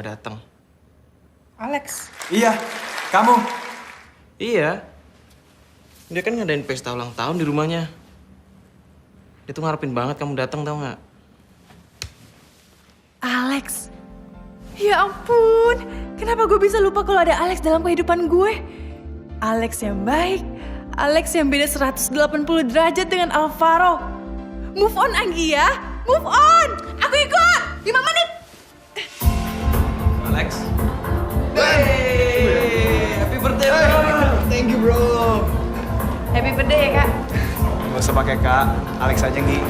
nggak datang. Alex. Iya, kamu. Iya. Dia kan ngadain pesta ulang tahun di rumahnya. Dia tuh ngarepin banget kamu datang, tau nggak? Alex. Ya ampun, kenapa gue bisa lupa kalau ada Alex dalam kehidupan gue? Alex yang baik, Alex yang beda 180 derajat dengan Alvaro. Move on Anggi ya, move on. Aku ikut, 5 menit. Alex. Hey, happy birthday, bro. Thank you, bro. Happy birthday ya kak. Gak usah pakai Kak, Alex aja, Nggi.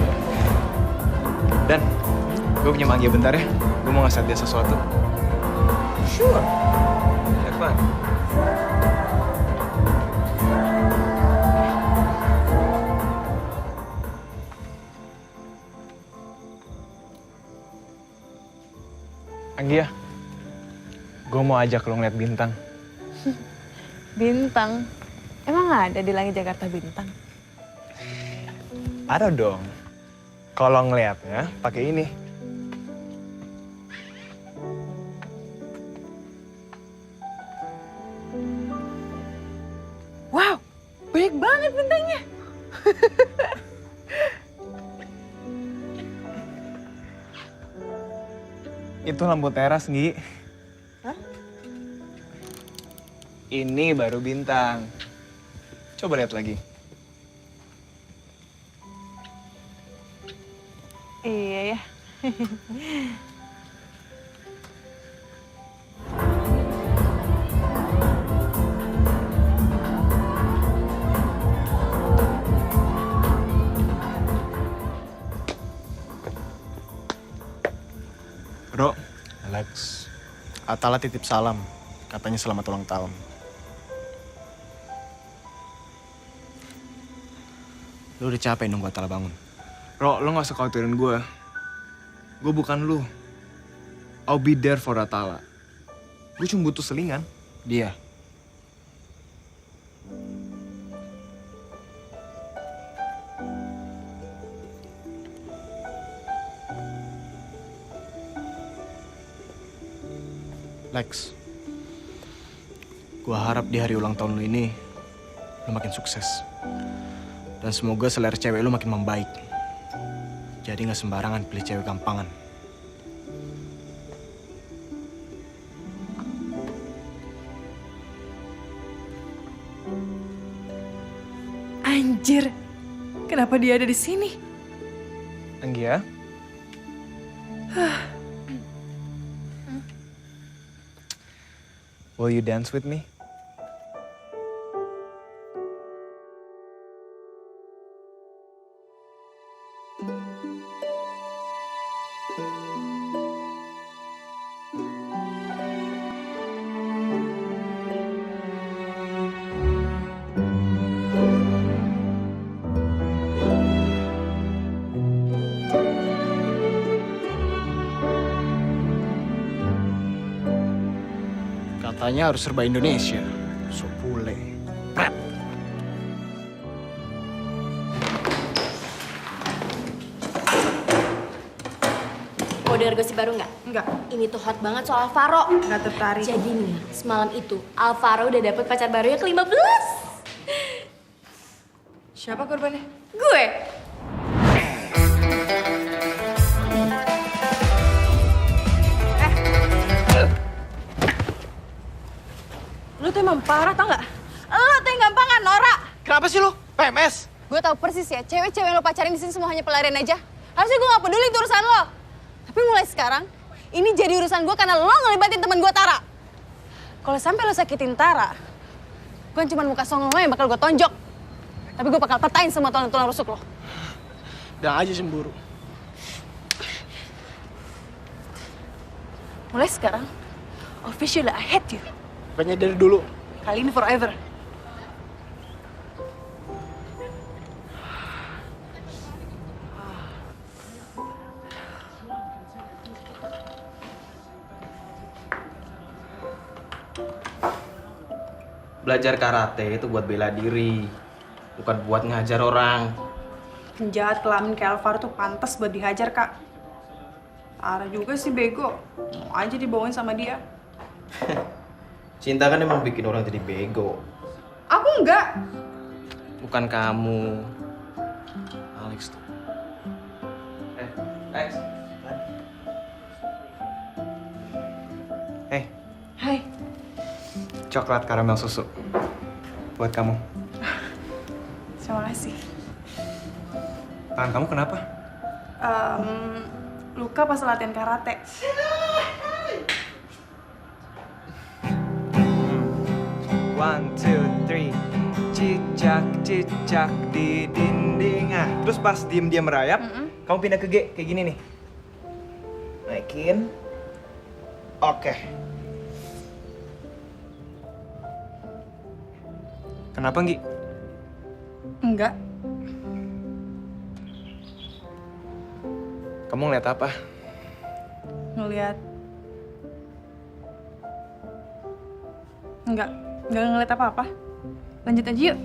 Dan, gue punya manggil bentar ya. Gue mau ngasih dia sesuatu. Sure. Have fun. Anggi ya, gue mau ajak lo ngeliat bintang. Bintang? Emang ada di langit Jakarta bintang? Ada dong. Kalau ngeliatnya pakai ini. Wow, banyak banget bintangnya. Itu lampu teras, Nggi. Hah? Ini baru bintang. Coba lihat lagi. Iya ya. Bro, Alex, Atala titip salam. Katanya selamat ulang tahun. Lu udah capek nunggu Atala bangun. Bro, lo gak usah khawatirin gue. Gue bukan lu. I'll be there for Atala. Gue cuma butuh selingan. Dia. Lex, gua harap di hari ulang tahun lu ini, lu makin sukses. Dan semoga selera cewek lu makin membaik. Jadi gak sembarangan pilih cewek gampangan. Anjir, kenapa dia ada di sini? Anggi ya. Will you dance with me? Katanya harus serba Indonesia. So pule. Pret. Mau denger gosip baru nggak? Enggak, Ini tuh hot banget soal Alvaro. enggak tertarik. Jadi nih, semalam itu Alvaro udah dapet pacar barunya ke-15. Siapa korbannya? Gue. Lu tuh emang parah tau nggak? Lu tuh yang gampangan, Nora. Kenapa sih lu? PMS? Gue tahu persis ya, cewek-cewek yang lo pacarin di sini semua hanya pelarian aja. Harusnya gue gak peduli itu urusan lo. Tapi mulai sekarang, ini jadi urusan gue karena lo ngelibatin teman gue Tara. Kalau sampai lo sakitin Tara, gue cuma muka songong lo yang bakal gue tonjok. Tapi gue bakal patahin semua tulang rusuk lo. Udah aja cemburu. Mulai sekarang, officially I hate you. Bukannya dari dulu. Kali ini forever. Belajar karate itu buat bela diri, bukan buat ngajar orang. Penjahat kelamin kayak Alvaro tuh pantas buat dihajar, Kak. Ara juga sih bego. Mau aja dibawain sama dia. Cinta kan emang bikin orang jadi bego. Aku enggak. Bukan kamu. Alex tuh. Alex. Hey, Hai. coklat karamel susu. Buat kamu. Terima kasih. Tangan kamu kenapa? Luka pas latihan karate. One, two, three. Cicak, cicak di dinding. Ah, terus pas diem-diem merayap, kamu pindah ke G, kayak gini nih. Naikin. Oke. Kenapa, Nggi? Enggak. Kamu ngeliat apa? Ngeliat. Enggak ngeliat apa-apa. Lanjut aja yuk.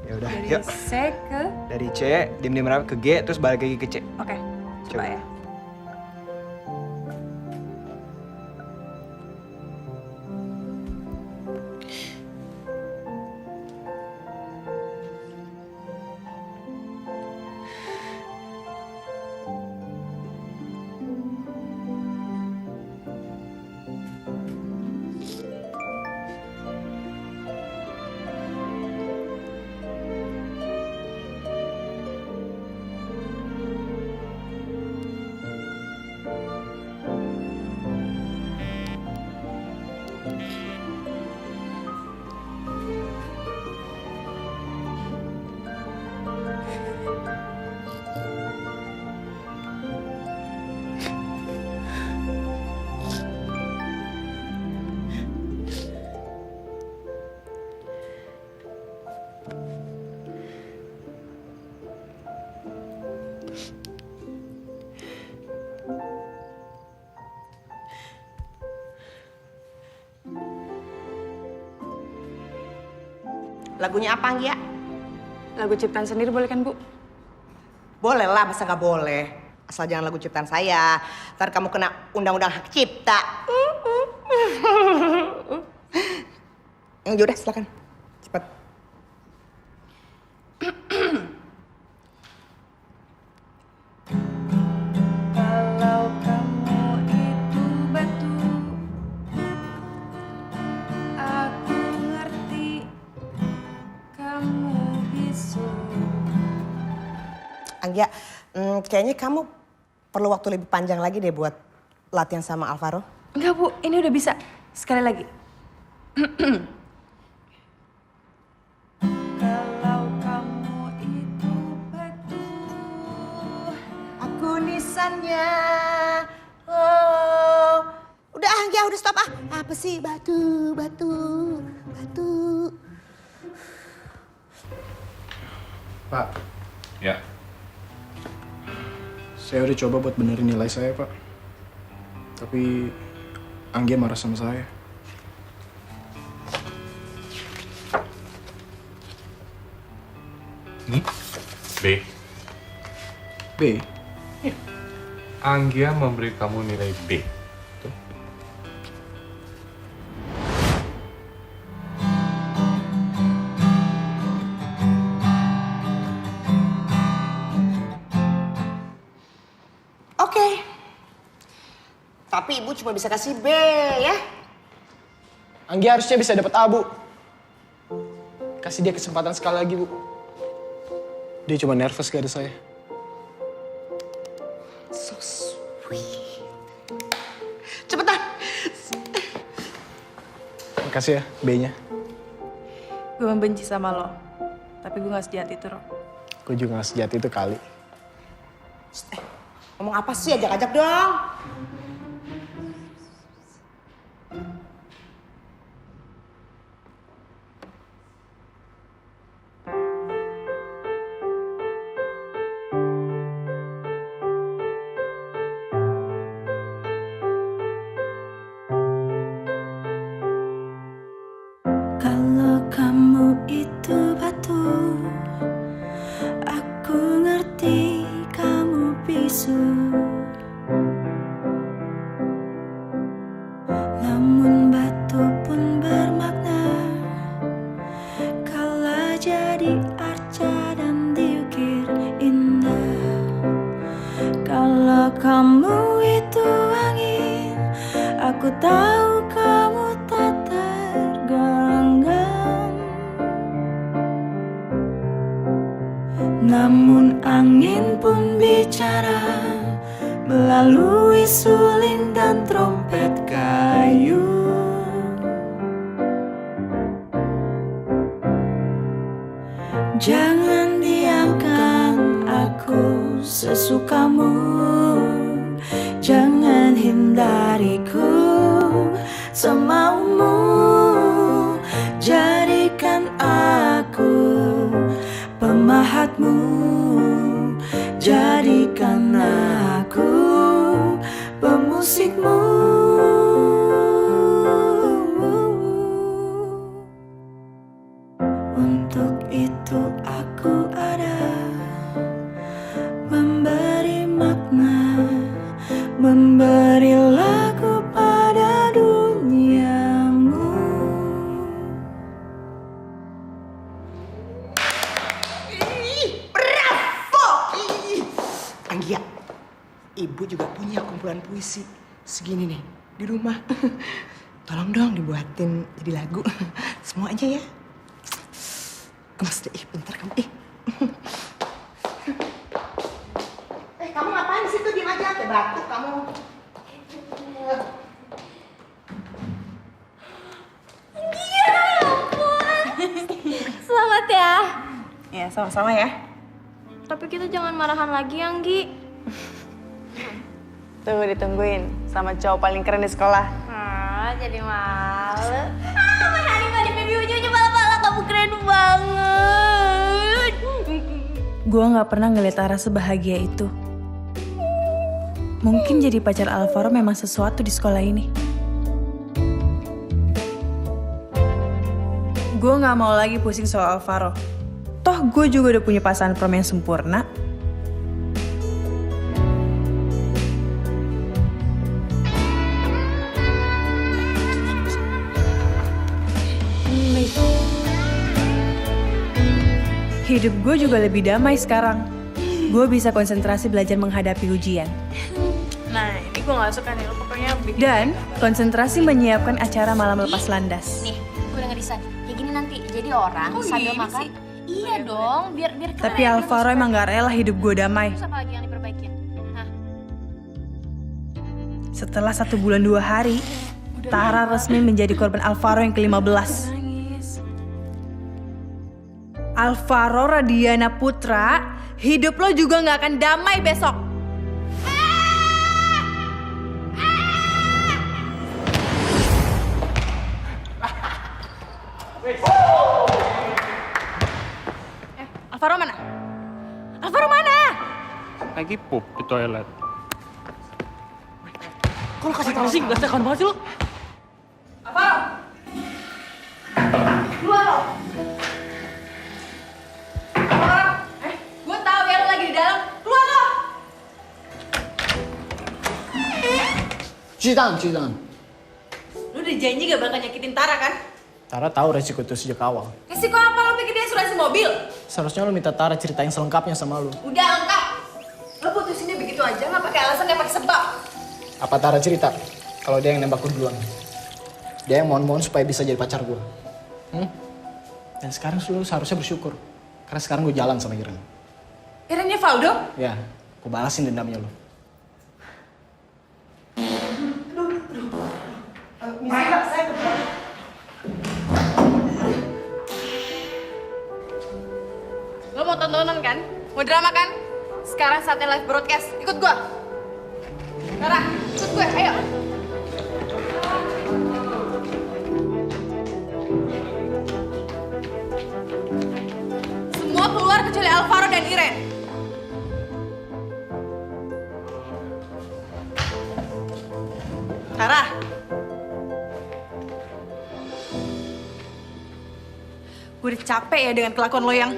Ya udah, Dari yuk. C ke... Dari C, diem-diem merayap ke G, terus balik lagi ke C. Oke, Coba. coba ya. Lagunya apa, Anggia? Lagu ciptaan sendiri boleh kan, Bu? Boleh lah, masa nggak boleh? Asal jangan lagu ciptaan saya. Ntar kamu kena undang-undang hak cipta. Udah, silakan. Cepat. Kalau kamu itu batu, aku ngerti kamu bisu. Anggia, kayaknya kamu perlu waktu lebih panjang lagi deh buat latihan sama Alvaro. Enggak, Bu, ini udah bisa. Sekali lagi. Kalau kamu itu batu, Aku nisannya. Oh. Udah, Anggia, udah stop ah. Apa sih? Batu, batu, batu. Pak, Ya, saya udah coba buat benerin nilai saya, Pak. Tapi Anggia marah sama saya. ini B. B, Anggia memberi kamu nilai B. Tuh. Oke. Tapi ibu cuma bisa kasih B ya. Anggia harusnya bisa dapat A, Bu. Kasih dia kesempatan sekali lagi, Bu. Dia cuma nervous gak ada saya. So sweet. Cepetan. Makasih ya, B-nya. gue membenci sama lo. Tapi gue gak sejahat itu, Ro. Gue juga gak sejahat itu kali. Ngomong apa sih? Ajak-ajak dong. Kalau kamu itu batu, aku ngerti kamu bisu. itu pun bermakna kala jadi arca dan diukir indah. Kalau kamu itu angin, aku tahu kamu tak tergenggam. Namun angin pun bicara melalui suling dan trompet kayu. Jangan diamkan aku sesukamu, jangan hindariku semaumu. Jadikan aku pemahatmu, jadikan aku pemusikmu. Untuk itu aku ada, memberi makna, memberi lagu pada duniamu. Bravo! Anggia, ibu juga punya kumpulan puisi segini nih di rumah. Tolong dong dibuatin jadi lagu. Semua aja ya. Gemes deh, pintar kamu. Kamu ngapain di situ? Diam aja, kayak batuk kamu. Selamat ya. Ya, sama-sama ya. Tapi kita jangan marahan lagi, Anggi. Tunggu ditungguin sama cowok paling keren di sekolah. Jadi malu. My honey bunny baby, ujungnya pala-pala kamu keren banget. Gue gak pernah ngeliat Tara sebahagia itu. Mungkin jadi pacar Alvaro memang sesuatu di sekolah ini. Gue gak mau lagi pusing soal Alvaro. Toh gue juga udah punya pasangan prom yang sempurna. Hidup gue juga lebih damai sekarang. Gue bisa konsentrasi belajar menghadapi ujian. Nah, ini gue gak suka nih, lo pokoknya bikin. Dan konsentrasi menyiapkan acara malam lepas landas. Nih, gue udah ngedesain. Kayak gini nanti, jadi orang sambil makan. Iya dong, biar keren. Tapi Alvaro emang gak rela hidup gue damai. Terus apa lagi yang diperbaikin? Hah? Setelah 1 bulan 2 hari, Tara resmi menjadi korban Alvaro yang ke-15. Alvaro Radiana Putra, hidup lo juga gak akan damai besok. Alvaro mana? Alvaro mana? Lagi pup di toilet. Kok lo kasih tau sih? Gak tekan banget sih lo. Alvaro! Keluar lo! Alvaro! Gue tahu ya lo lagi di dalam. Keluar lo! Cuci tangan. Lu udah janji gak bakal nyakitin Tara kan? Tara tahu resiko itu sejak awal. Resiko apa lo pikir dia asuransi mobil? Seharusnya lo minta Tara ceritain selengkapnya sama lo. Udah lengkap. Lo putusinnya begitu aja gak pakai alasan, gak pakai sebab. Apa Tara cerita kalau dia yang nembak gue duluan? Dia yang mohon-mohon supaya bisa jadi pacar gue. Dan sekarang lo seharusnya bersyukur. Karena sekarang gue jalan sama Iren. Irennya Valdo? Ya, gue balasin dendamnya lo. Lo mau tontonan kan? Mau drama kan? Sekarang saatnya live broadcast. Ikut gua. Tara, ikut gue. Ayo. Semua keluar kecuali Alvaro dan Iren. Tara. Gue udah capek ya dengan kelakuan lo yang...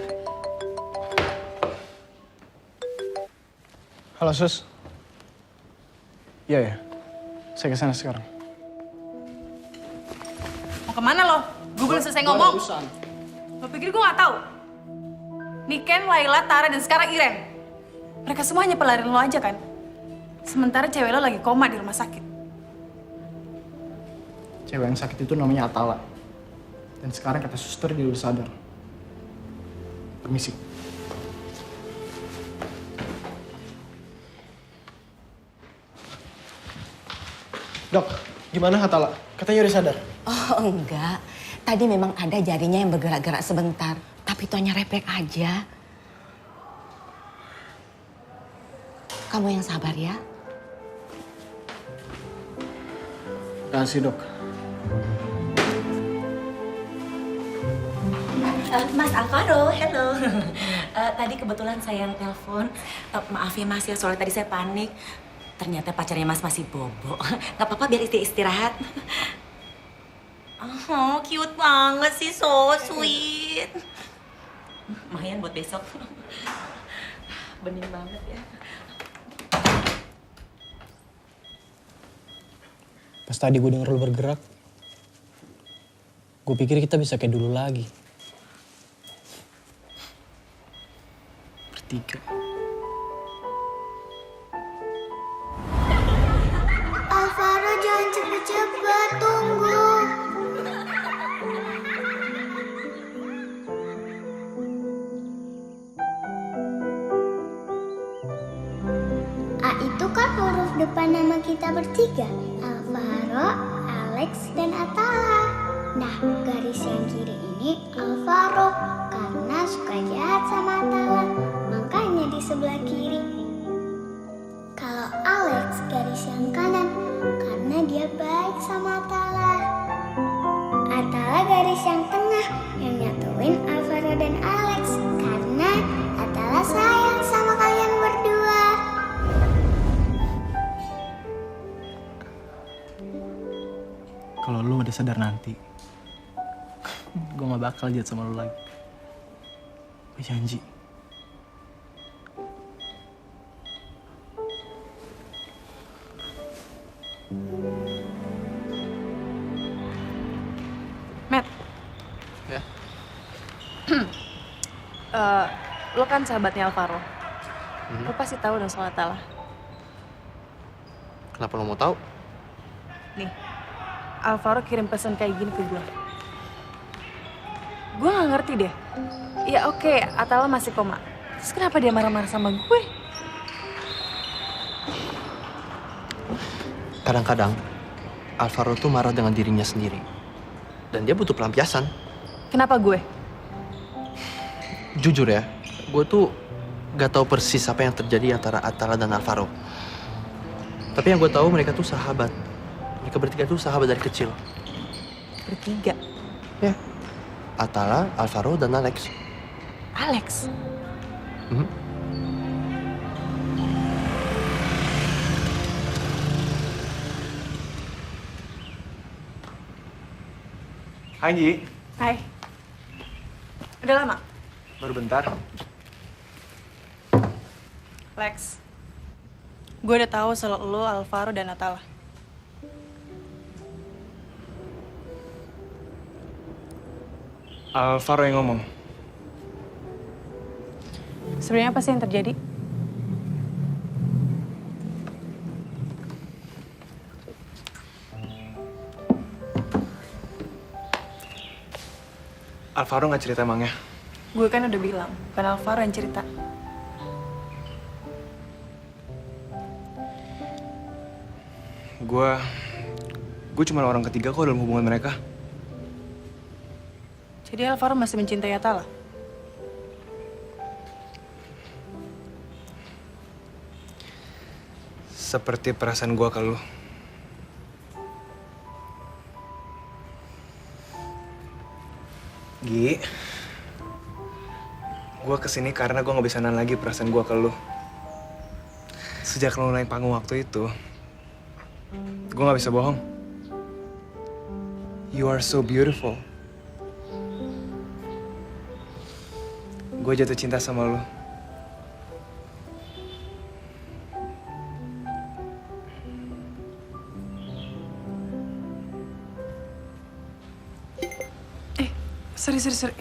Halo Sus. Iya ya, saya kesana sekarang. kemana lo? Gue belum selesai ngomong. Lo pikir gue gak tahu? Niken, Laila, Tara, dan sekarang Iren. Mereka semuanya pelarian lo aja kan? Sementara cewek lo lagi koma di rumah sakit. Cewek yang sakit itu namanya Atala. Dan sekarang kata suster dia udah sadar. Permisi. Dok, gimana Atala? Katanya udah sadar. Oh enggak, tadi memang ada jarinya yang bergerak-gerak sebentar. Tapi itu hanya refleks aja. Kamu yang sabar ya. Kasih dok. Mas Alvaro, hello. Tadi kebetulan saya yang telepon. Maaf ya Mas ya, soalnya tadi saya panik. Ternyata pacarnya Mas masih bobo. Gak apa-apa biar istirahat. Oh, cute banget sih, so sweet. Lumayan buat besok. Bening banget ya. Pas tadi gue denger lu bergerak, gue pikir kita bisa kayak dulu lagi. Bertiga. Alvaro jangan cepet-cepet, tunggu. A itu kan huruf depan nama kita bertiga. Alvaro, Alex, dan Atala. Nah, garis yang kiri ini Alvaro karena suka jahat sama Atala. Makanya di sebelah kiri. Kalau Alex garis yang kanan karena dia baik sama Atala. Atala garis yang tengah yang nyatuin Alvaro dan Alex karena Atala sayang sama kalian berdua. Kalau lu udah sadar nanti, gue gak bakal jahat sama lu lagi. Gue janji. Matt. Ya. Lo kan sahabatnya Alvaro. Lo pasti tahu dong soal Atala. Kenapa lo mau tahu? Nih, Alvaro kirim pesan kayak gini ke gue. Gue gak ngerti deh. Ya oke, Atala masih koma. Terus kenapa dia marah-marah sama gue? Kadang-kadang Alvaro tuh marah dengan dirinya sendiri. Dan dia butuh pelampiasan. Kenapa gue? Jujur ya, gue tuh gak tahu persis apa yang terjadi antara Atala dan Alvaro. Tapi yang gue tahu mereka tuh sahabat. Mereka bertiga tuh sahabat dari kecil. Bertiga. Ya. Atala, Alvaro, dan Alex. Alex? Mhm. Hai Ji, Hai. Udah lama? baru bentar. Lex. Gue udah tahu soal lo, Alvaro, dan Atala. Alvaro yang ngomong. Sebenarnya apa sih yang terjadi? Alvaro nggak cerita emangnya? Gue kan udah bilang, bukan Alvaro yang cerita. Gue cuma orang ketiga kok dalam hubungan mereka. Jadi Alvaro masih mencintai Atala? Seperti perasaan gue ke lu. Gi, gue kesini karena gue gak bisa nahan lagi perasaan gue ke lu. Sejak lu naik panggung waktu itu, gue gak bisa bohong. You are so beautiful. Gue jatuh cinta sama lu. Sorry.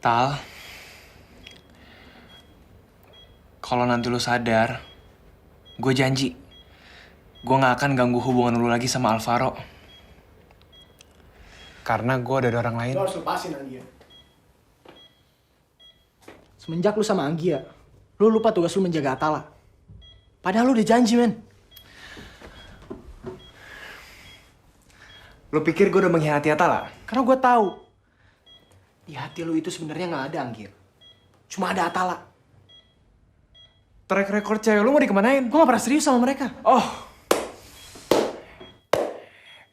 Tal, kalau nanti lu sadar, gue janji, gue gak akan ganggu hubungan lu lagi sama Alvaro. Karena gue udah ada orang lain. Lu harus lepasin Anggia. Semenjak lu sama Anggia, lu lupa tugas lu menjaga Atala. Padahal lu udah janji, men. Lu pikir gue udah mengkhianati Atala? Karena gue tahu di hati lu itu sebenarnya nggak ada Anggia. Cuma ada Atala. Track record cewek lu mau dikemanain? Gue gak pernah serius sama mereka. Oh.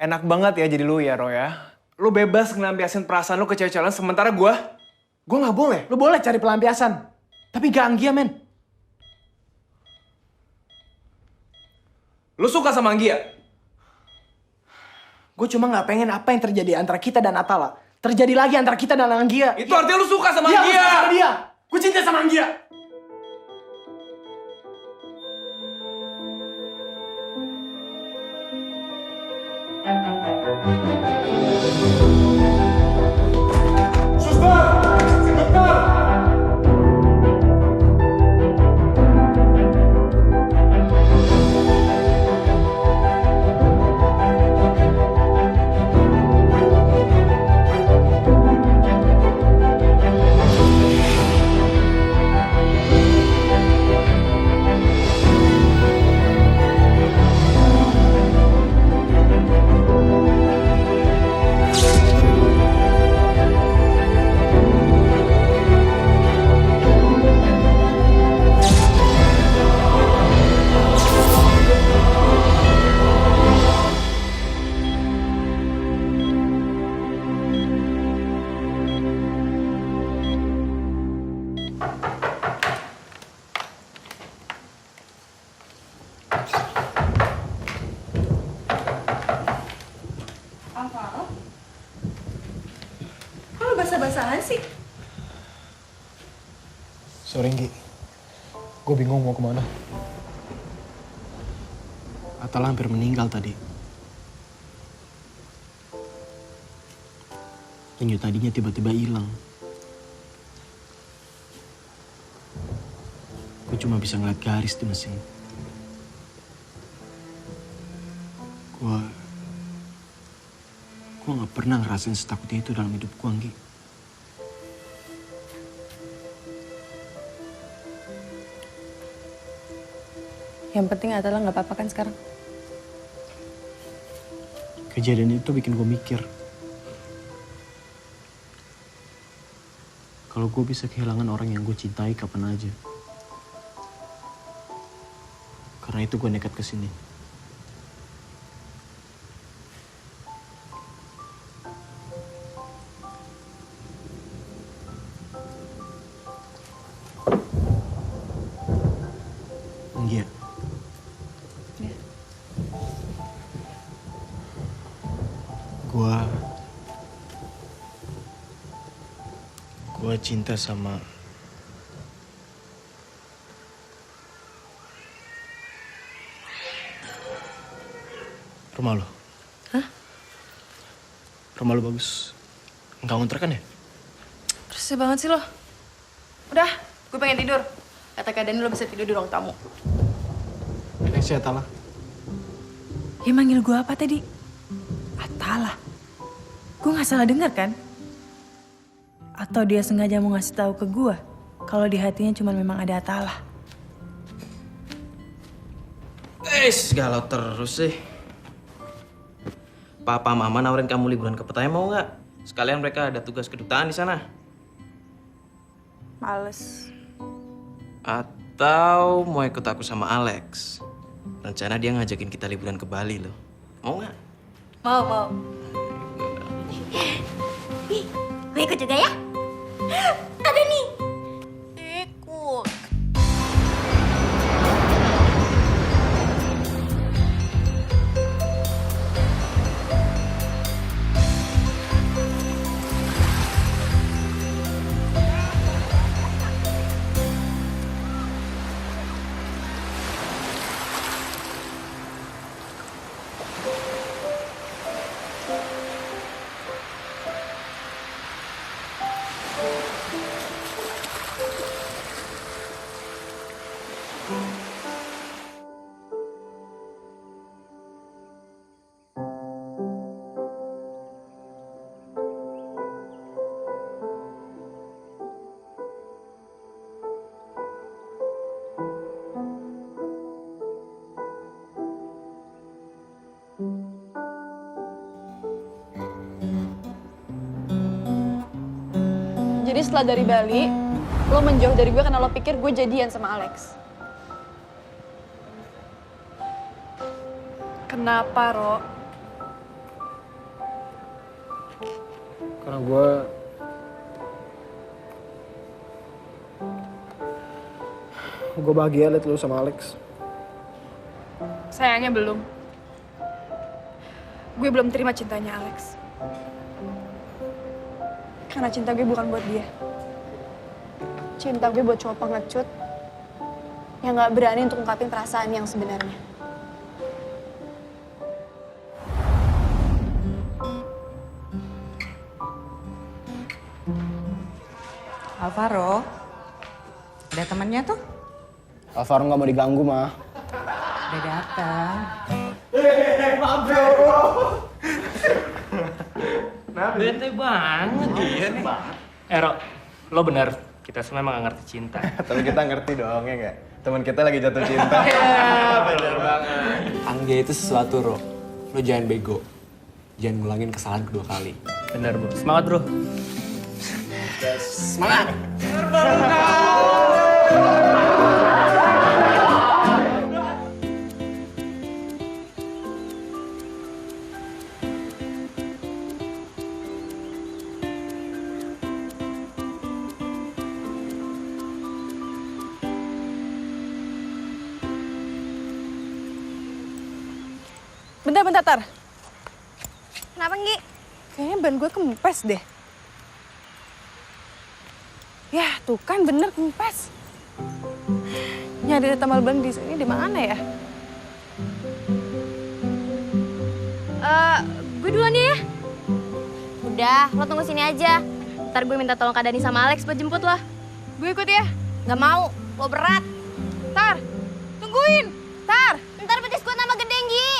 Enak banget ya jadi lu ya, Ro ya. Lu bebas ngelampiasin perasaan lu ke cewek-cewek lain, sementara gue gak boleh. Lu boleh cari pelampiasan. Tapi gak Anggia, men. Lu suka sama Anggia? Gue cuma gak pengen apa yang terjadi antara kita dan Atala terjadi lagi antara kita dan Anggia. Itu artinya lu suka sama Anggia? Anggia? Iya, sama dia. Gue cinta sama Anggia. Basah-basahan sih. Sorry, Nggi. Gue bingung mau kemana. Atala hampir meninggal tadi. Penyu tadinya tiba-tiba hilang. Gue cuma bisa ngeliat garis di mesin. Gue gak pernah ngerasain setakutnya itu dalam hidup gue, Nggi. Yang penting Atala nggak apa-apa kan sekarang? Kejadian itu bikin gue mikir. Kalau gue bisa kehilangan orang yang gue cintai kapan aja. Karena itu gue nekat kesini. Anggia. Gue cinta sama rumah lo. Hah? Rumah lo bagus. Enggak ngontrak kan ya? Bersih banget sih lo. Udah, gue pengen tidur. Kata Kak Dani lo bisa tidur di ruang tamu. Next ya, Atala. Ya manggil gue apa tadi? Atala. Gue gak salah dengar kan? Atau dia sengaja mau ngasih tahu ke gue kalau di hatinya cuma memang ada Atala. Galau terus sih. Papa Mama nawarin kamu liburan ke Pattaya mau nggak? Sekalian mereka ada tugas kedutaan di sana. Males. Atau mau ikut aku sama Alex? Rencana dia ngajakin kita liburan ke Bali loh. Mau nggak? Mau. Ih, gue ikut juga ya? Ada nih. Ikut. Jadi setelah dari Bali, lo menjauh dari gue karena lo pikir gue jadian sama Alex. Kenapa, Ro? Karena gue bahagia liat lu sama Alex. Sayangnya belum. Gue belum terima cintanya Alex. Karena cinta gue bukan buat dia. Cinta gue buat cowok pengecut yang gak berani untuk ungkapin perasaan yang sebenarnya. Alvaro, ada temannya tuh? Alvaro nggak mau diganggu mah. Udah datang. Bete banget dia nih. Ero, lo bener. Kita semua emang gak ngerti cinta. Tapi kita ngerti dong ya nggak? Teman kita lagi jatuh cinta. Bener banget. Anggia itu sesuatu, Ro. Lo jangan bego. Jangan ngulangin kesalahan kedua kali. Bener, bro. Semangat, bro. Semangat! Bentar, Tar. Kenapa, Nggi? Kayaknya ban gue kempes deh. Ya, tuh kan bener kempes. Nyari tambal ban di sini di mana ya? Gue duluan ya. Udah, lo tunggu sini aja. Ntar gue minta tolong Kak Dani sama Alex buat jemput lo. Gue ikut ya. Gak mau, lo berat. Tar, tungguin. Tar. Ntar betis gue tambah gede, Nggi.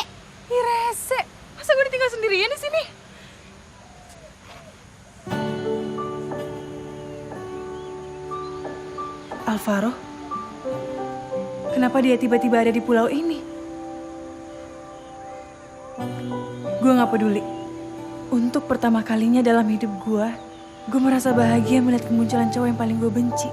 Ih, rese. Masa gue ditinggal sendirian di sini? Alvaro? Kenapa dia tiba-tiba ada di pulau ini? Gue gak peduli. Untuk pertama kalinya dalam hidup gue merasa bahagia melihat kemunculan cowok yang paling gue benci.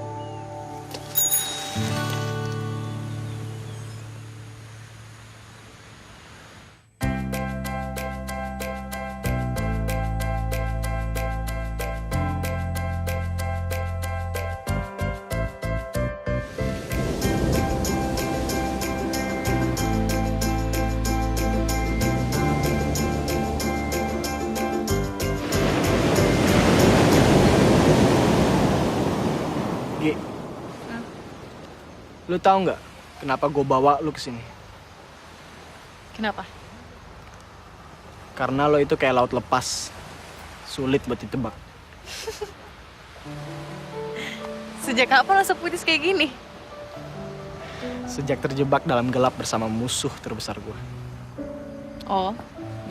Lu tahu nggak kenapa gue bawa lu kesini? Kenapa? Karena lo itu kayak laut lepas, sulit buat ditebak. Sejak kapan lo seputis kayak gini? Sejak terjebak dalam gelap bersama musuh terbesar gue. Oh,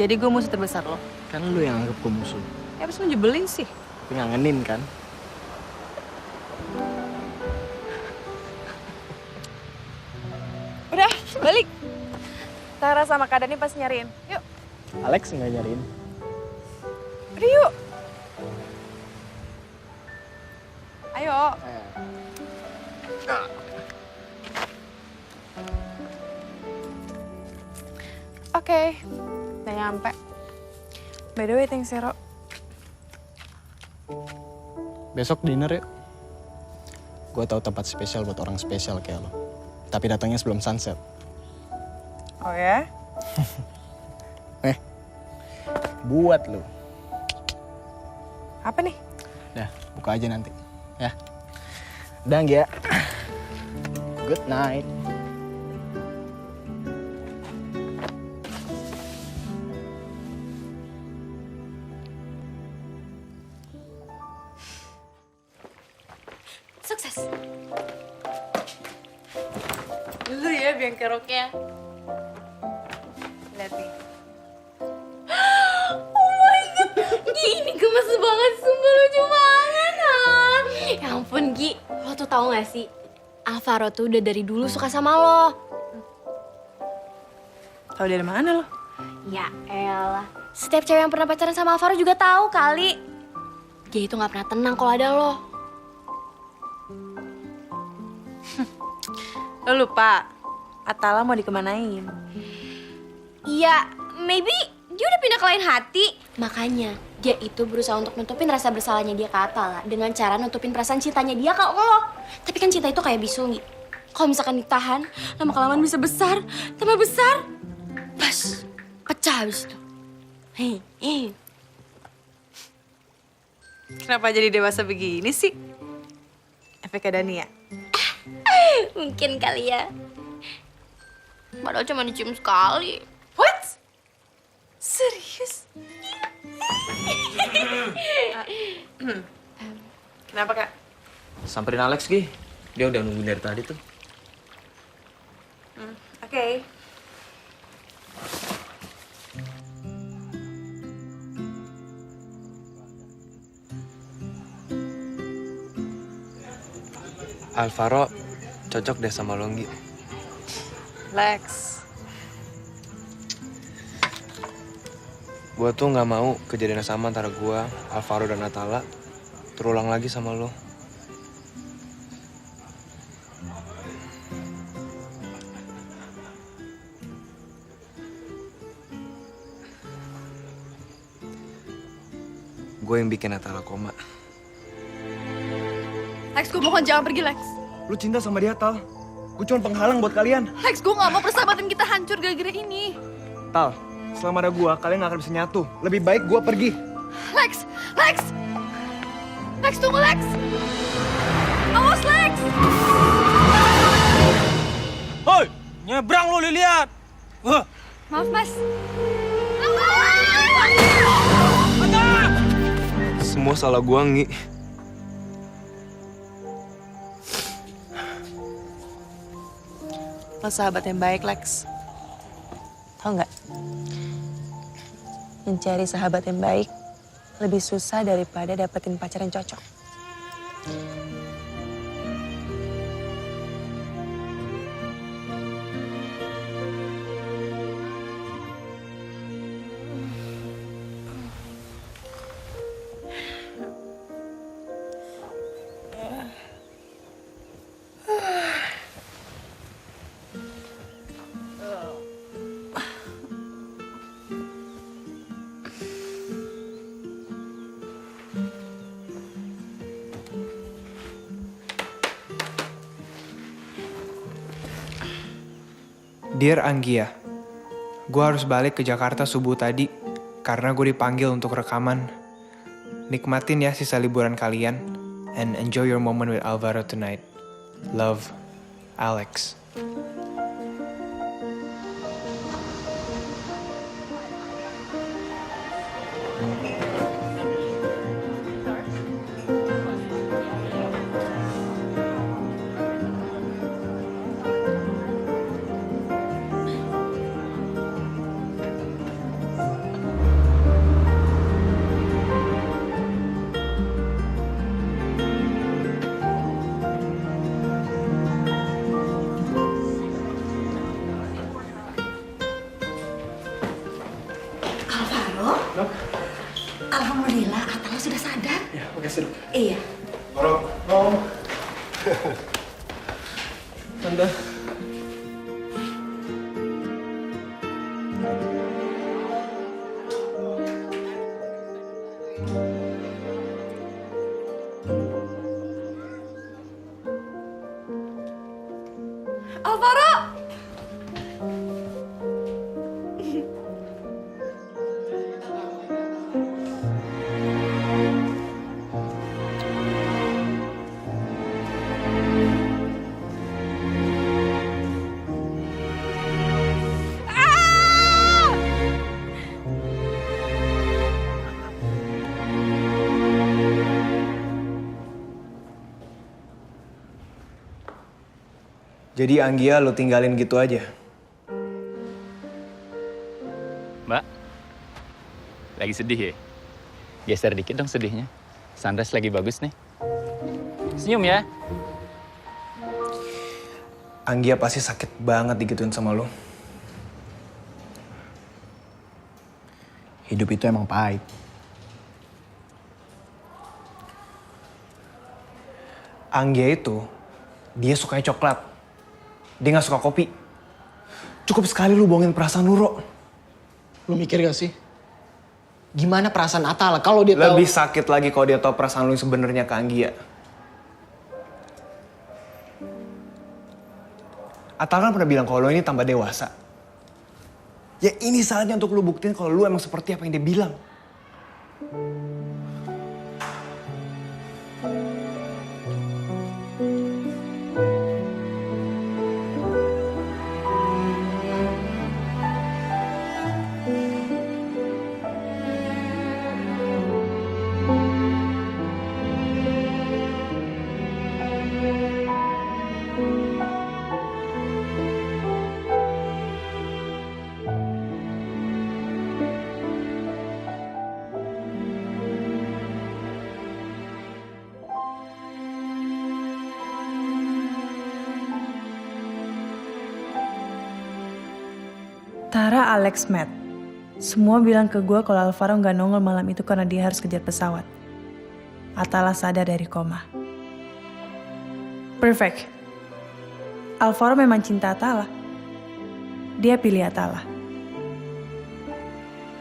jadi gue musuh terbesar lo? Kan lu yang anggap gue musuh. Ya abis menjebelin sih. Tapi ngangenin kan? Udah, balik. Tara sama Kak Dani pasti nyariin. Yuk. Alex nggak nyariin. Udah yuk. Ayo. Alvaro. Oke, udah nyampe. By the way, thanks ya, Ro. Besok dinner ya. Gue tahu tempat spesial buat orang spesial kayak lo. Tapi datangnya sebelum sunset. Oh ya? Buat lo. Apa nih? Dah, buka aja nanti. Ya. Udah, Anggia. Good night. Sukses. Dulu ya biang keroknya. Lihat nih. Oh my god, Gi, ini gemes banget, sumpah lucu banget. Ya ampun Gi, lo tuh tahu gak sih? Alvaro tuh udah dari dulu suka sama lo. Tahu dari mana lo? Ya elah, setiap cewek yang pernah pacaran sama Alvaro juga tahu kali. Dia itu gak pernah tenang kalau ada lo. Lo lupa, Atala mau dikemanain? Iya, maybe dia udah pindah ke lain hati. Makanya dia itu berusaha untuk nutupin rasa bersalahnya dia ke Atala dengan cara nutupin perasaan cintanya dia ke lo. Tapi kan cinta itu kayak bisul, Gi. Kalau misalkan ditahan, lama-kelamaan bisa besar, tambah besar. Pas, pecah habis itu. Kenapa jadi dewasa begini sih? Efek Dania. Mungkin kali ya. Padahal cuma dicium sekali. What? Serius? Kenapa, Kak? Samperin Alex, Gi. Dia udah nungguin dari tadi tuh. Oke. Alvaro cocok deh sama lo, Gi. Lex. Gue tuh nggak mau kejadian yang sama antara gue, Alvaro dan Atala terulang lagi sama lo. Gue yang bikin Atala koma. Lex, gue mohon jangan pergi, Lex. Lu cinta sama dia, Tal. Gue cuma penghalang buat kalian. Lex, gue gak mau persahabatan kita hancur gara-gara ini. Tal, selama ada gue, kalian gak akan bisa nyatu. Lebih baik gue pergi. Lex! Lex! Lex, tunggu, Lex! Awas, Lex! Hoi, nyebrang lu, lihat. Maaf, Mas. Semua salah gue, Ngi. Lo sahabat yang baik, Lex. Tahu nggak? Mencari sahabat yang baik lebih susah daripada dapetin pacar yang cocok. Dear Anggia, gue harus balik ke Jakarta subuh tadi karena gue dipanggil untuk rekaman. Nikmatin ya sisa liburan kalian and enjoy your moment with Alvaro tonight. Love, Alex. Alhamdulillah, Atala sudah sadar. Ya, makasih dok. Iya. Bro, Tante. Alvaro! Jadi Anggia lo tinggalin gitu aja? Mbak, lagi sedih ya? Geser dikit dong sedihnya. Sunrise lagi bagus nih. Senyum ya. Anggia pasti sakit banget digituin sama lo. Hidup itu emang pahit. Anggia itu, dia sukanya coklat. Dia gak suka kopi. Cukup sekali lu bohongin perasaan lu, Ro. Lu mikir gak sih? Gimana perasaan Atala kalau dia tahu? Lebih sakit lagi kalau dia tahu perasaan lu yang sebenarnya ke Anggia. Atala kan pernah bilang kalau lu ini tambah dewasa. Ya ini saatnya untuk lu buktiin kalau lu emang seperti apa yang dia bilang. Tara, Alex, Matt. Semua bilang ke gue kalau Alvaro nggak nongol malam itu karena dia harus kejar pesawat. Atala sadar dari koma. Perfect. Alvaro memang cinta Atala. Dia pilih Atala.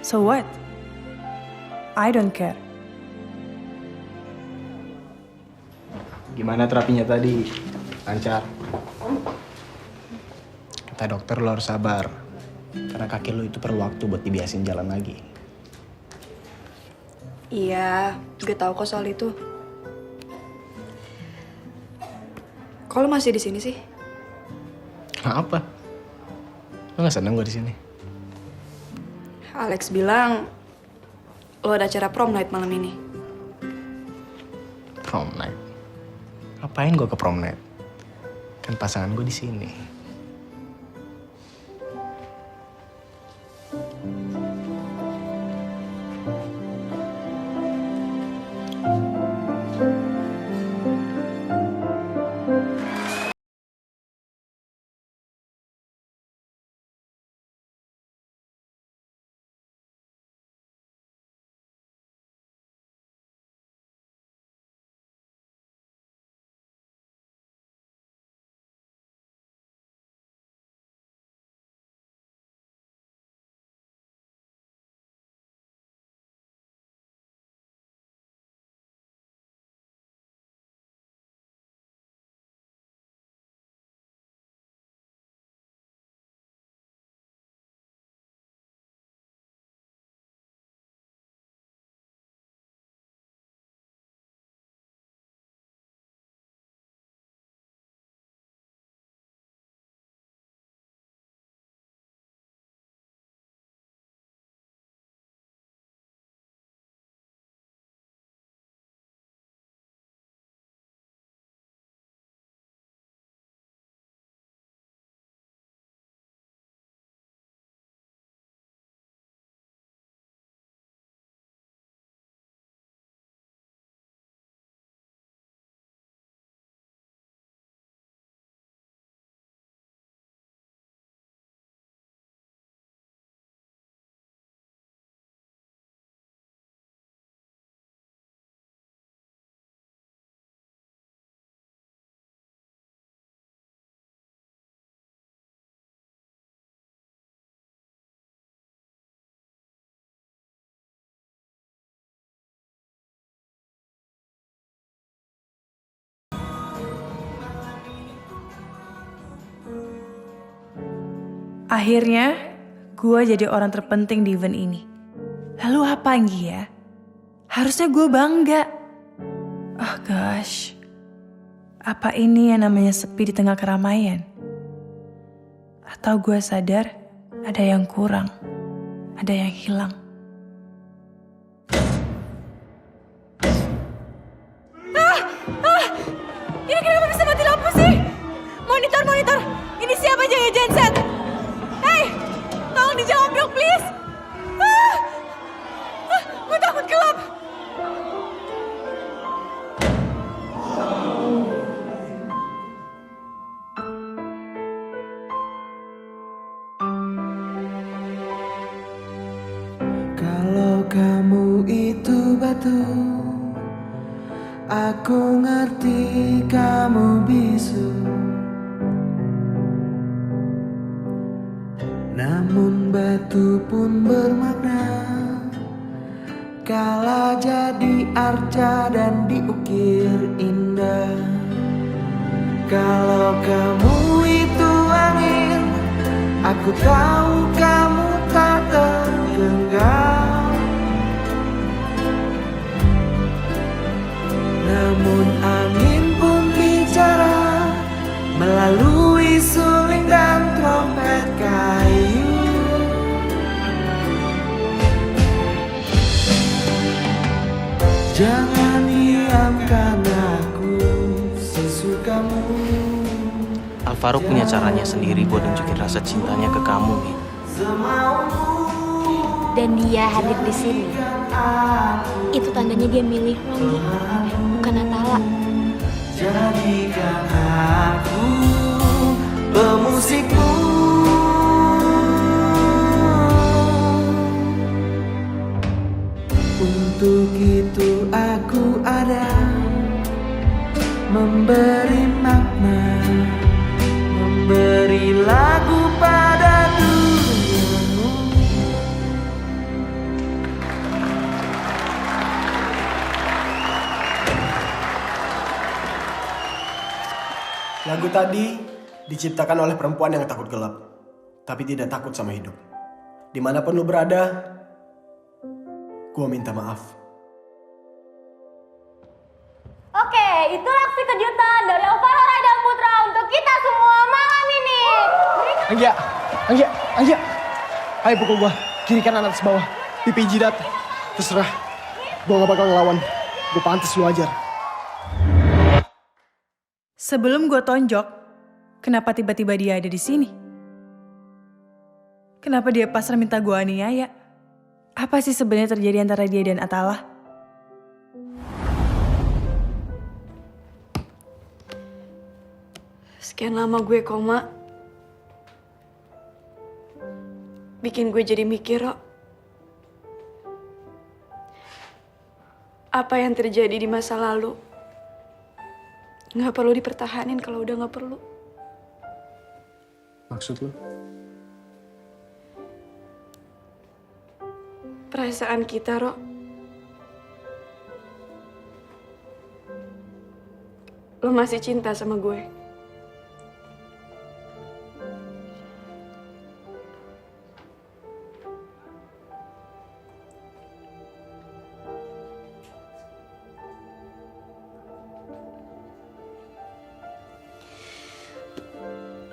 So what? I don't care. Gimana terapinya tadi? Lancar. Kata dokter lo harus sabar. Karena kaki lo itu perlu waktu buat dibiasin jalan lagi. Iya, gue tahu kok soal itu. Kok lo masih di sini sih? Kenapa? Lo gak seneng gue di sini? Alex bilang lo ada acara prom night malam ini. Prom night? Ngapain gue ke prom night? Kan pasangan gue di sini. Akhirnya, gue jadi orang terpenting di event ini. Lalu apa Anggi ya? Harusnya gue bangga. Oh gosh, apa ini yang namanya sepi di tengah keramaian? Atau gue sadar ada yang kurang, ada yang hilang. Ini kenapa bisa mati lampu sih? Monitor, ini siapa jaga genset? Hei, tolong dijawab dong please. Gue takut gelap. Kalau kamu itu batu, aku ngerti kamu bisu. Namun batu pun bermakna kala jadi arca dan diukir indah. Kalau kamu itu angin, aku tahu kamu tak tergenggam. Namun angin pun bicara melalui suling dan trompet kayu. Jangan diamkan aku sesukamu. Alvaro punya caranya sendiri buat nunjukin rasa cintanya ke kamu, Mi. Dan dia hadir di sini. Itu tandanya dia milih lo, bukan Atala. Jadikan aku pemusikmu. Untuk itu aku ada, memberi makna, memberi lagu pada duniamu. Lagu tadi diciptakan oleh perempuan yang takut gelap, tapi tidak takut sama hidup. Dimanapun lu berada, gua minta maaf. Oke, itulah aksi kejutan dari Alvaro Raidan Putra untuk kita semua malam ini. Anggia, ayo pukul gua, kiri kanan atas bawah, pipi jidat, terserah. Gua gak bakal ngelawan, gua pantas lu ajar. Sebelum gue tonjok, kenapa tiba-tiba dia ada di sini? Kenapa dia pasrah minta gue aniaya? Apa sih sebenarnya terjadi antara dia dan Atala? Sekian lama gue koma, bikin gue jadi mikir, Rok. Apa yang terjadi di masa lalu nggak perlu dipertahanin kalau udah nggak perlu. Maksud lu? Perasaan kita, Rok. Lo masih cinta sama gue.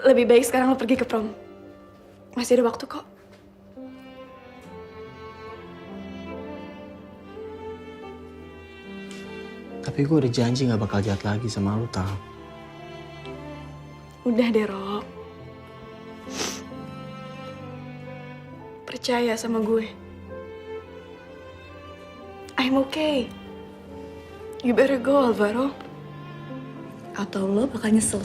Lebih baik sekarang lo pergi ke prom. Masih ada waktu kok. Tapi gue udah janji gak bakal jahat lagi sama lu, tau. Udah deh, Rok. Percaya sama gue. I'm okay. You better go, Alvaro. Atau lo bakal nyesel